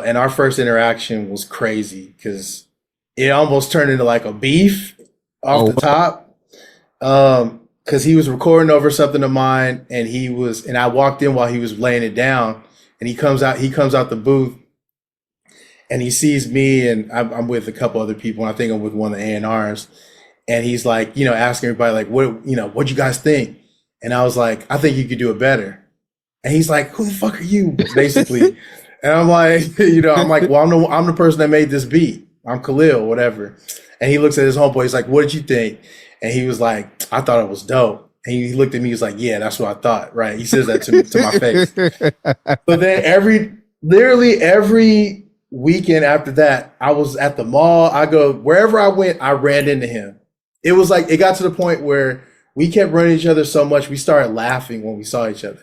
and our first interaction was crazy because it almost turned into like a beef off the top. Because he was recording over something of mine, and I walked in while he was laying it down, and he comes out the booth, and he sees me, and I'm with a couple other people, and I think I'm with one of the A&Rs, and he's like, asking everybody like, what'd you guys think? And I was like, I think you could do it better. And he's like, who the fuck are you, basically? And I'm like, I'm like, well, I'm the person that made this beat. I'm Khalil, whatever. And he looks at his homeboy. He's like, what did you think? And he was like, I thought it was dope. And he looked at me. He was like, yeah, that's what I thought. Right? He says that to my face. But then literally every weekend after that, I was at the mall. I go wherever I went, I ran into him. It was like it got to the point where we kept running each other so much we started laughing when we saw each other.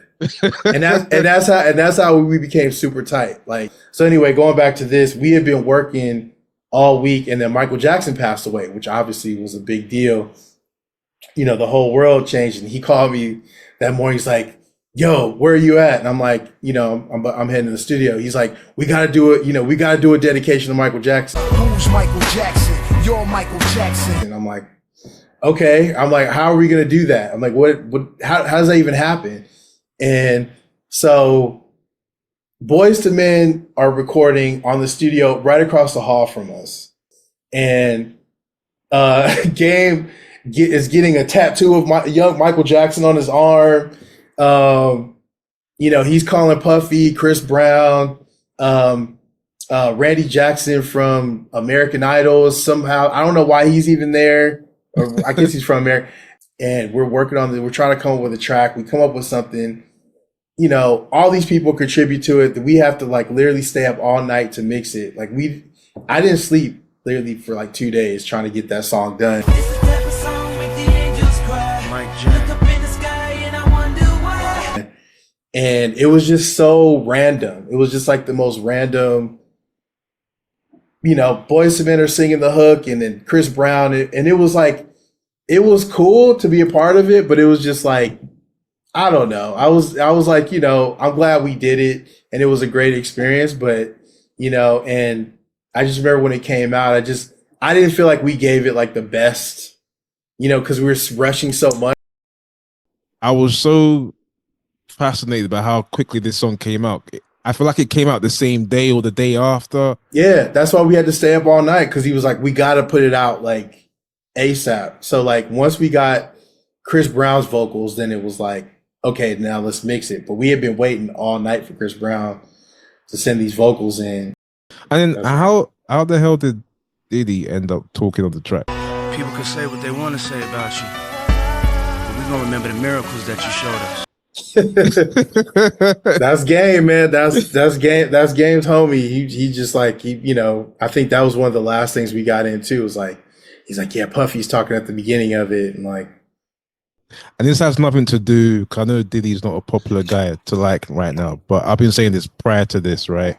and that's how we became super tight. Like, so anyway, going back to this, we had been working all week, and then Michael Jackson passed away, which obviously was a big deal. The whole world changed, and he called me that morning. He's like, yo, where are you at? And I'm like, I'm heading to the studio. He's like, we got to do it. We got to do a dedication to Michael Jackson. Who's Michael Jackson? You're Michael Jackson. And I'm like, okay. I'm like, how are we going to do that? I'm like, how does that even happen? And so Boyz II Men are recording on the studio right across the hall from us. And Game is getting a tattoo of young Michael Jackson on his arm. He's calling Puffy, Chris Brown, Randy Jackson from American Idol somehow. I don't know why he's even there. Or I guess he's from America. And we're working on we're trying to come up with a track. We come up with something, all these people contribute to it that we have to like literally stay up all night to mix it. Like I didn't sleep literally for like 2 days trying to get that song done. And it was just so random. It was just like the most random, Boyz II Men are singing the hook, and then Chris Brown. And it was like, it was cool to be a part of it, but it was just like, I don't know. I was like, I'm glad we did it, and it was a great experience. But, and I just remember when it came out, I didn't feel like we gave it like the best, because we were rushing so much. I was so fascinated by how quickly this song came out. I feel like it came out the same day or the day after. Yeah, that's why we had to stay up all night, because he was like, we got to put it out like ASAP. So like once we got Chris Brown's vocals, then it was like, okay, now let's mix it. But we had been waiting all night for Chris Brown to send these vocals in. And then how the hell did Diddy end up talking on the track? People can say what they want to say about you, but we're gonna remember the miracles that you showed us. That's Game, man. That's Game. That's Game's homie. He just like I think that was one of the last things we got into. Was like, he's like, yeah, Puffy's talking at the beginning of it, and like. And this has nothing to do, because I know Diddy's not a popular guy to like right now, but I've been saying this prior to this, right?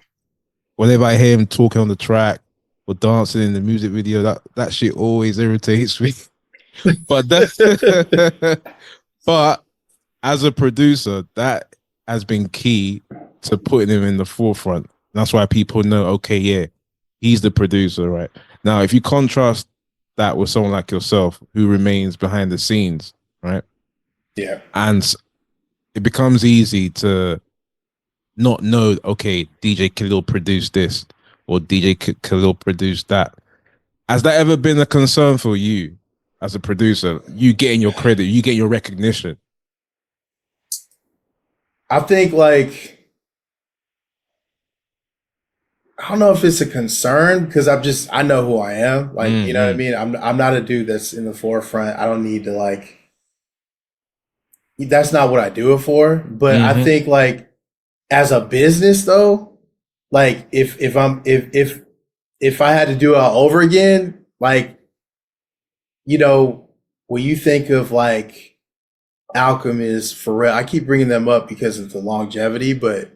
Whenever I hear him talking on the track or dancing in the music video, that shit always irritates me. But but as a producer, that has been key to putting him in the forefront. That's why people know, okay, yeah, he's the producer, right? Now, if you contrast that with someone like yourself who remains behind the scenes, right? Yeah. And it becomes easy to not know, okay, DJ Khalil produced this or DJ Khalil produced that. Has that ever been a concern for you as a producer? You getting your credit, you getting your recognition? I think like, I don't know if it's a concern, because I know who I am. Like, you know what I mean? I'm not a dude that's in the forefront. I don't need to like, that's not what I do it for. But I think like as a business though, like if I had to do it all over again, like, when you think of like Alchemist, Pharrell, I keep bringing them up because of the longevity, but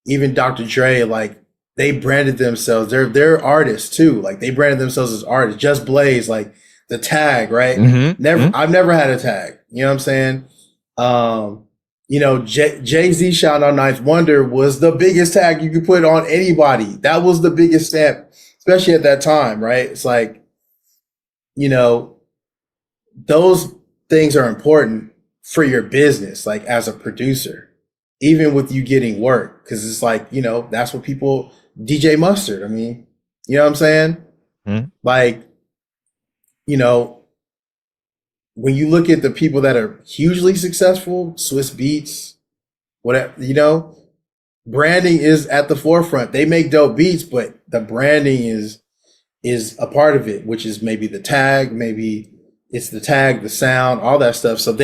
even Dr. Dre, like they branded themselves. They're artists too. Like they branded themselves as artists. Just Blaze, like the tag, right? I've never had a tag. You know what I'm saying? you know, Jay-Z shouting out Ninth Wonder was the biggest tag you could put on anybody. That was the biggest stamp, especially at that time, right? It's like, you know, those things are important for your business, like as a producer, even with you getting work. Cause it's like, you know, that's what people, DJ Mustard. I mean, you know what I'm saying? Like, you know, when you look at the people that are hugely successful, Swiss Beats, whatever, you know, branding is at the forefront. They make dope beats, but the branding is a part of it, which is maybe the tag, maybe it's the tag, the sound, all that stuff. So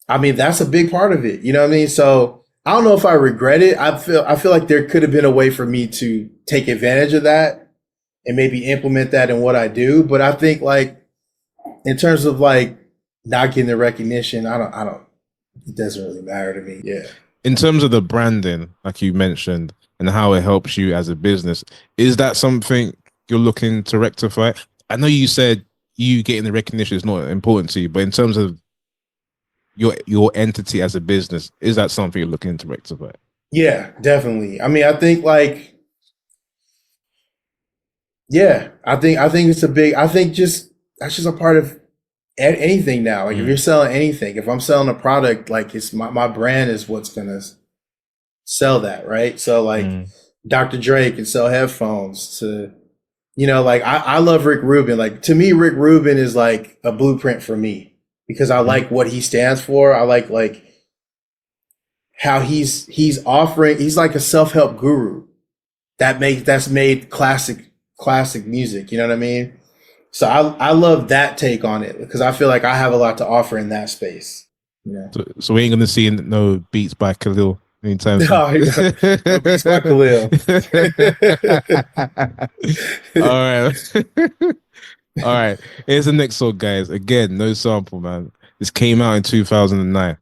I mean, that's a big part of it. You know what I mean? So I don't know if I regret it. I feel like there could have been a way for me to take advantage of that and maybe implement that in what I do. But I think like in terms of like not getting the recognition, I don't, it doesn't really matter to me. Yeah. In terms of the branding, like you mentioned, and how it helps you as a business, is that something you're looking to rectify? I know you said you getting the recognition is not important to you, but in terms of your entity as a business, is that something you're looking to rectify? Yeah, definitely. I mean, I think like, yeah, I think it's I think that's just a part of anything now. Like if you're selling anything, if I'm selling a product, like it's my brand is what's gonna sell that, right? So like Dr. Dre can sell headphones to, you know, like I love Rick Rubin. Like to me, Rick Rubin is like a blueprint for me because I like what he stands for. I like how he's offering, he's like a self-help guru that's made classic music. You know what I mean? So I love that take on it because I feel like I have a lot to offer in that space. You know? So we ain't gonna see no beats by Khalil anytime soon. No beats by Khalil. All right. All right. Here's the next song, guys. Again, no sample, man. This came out in 2009.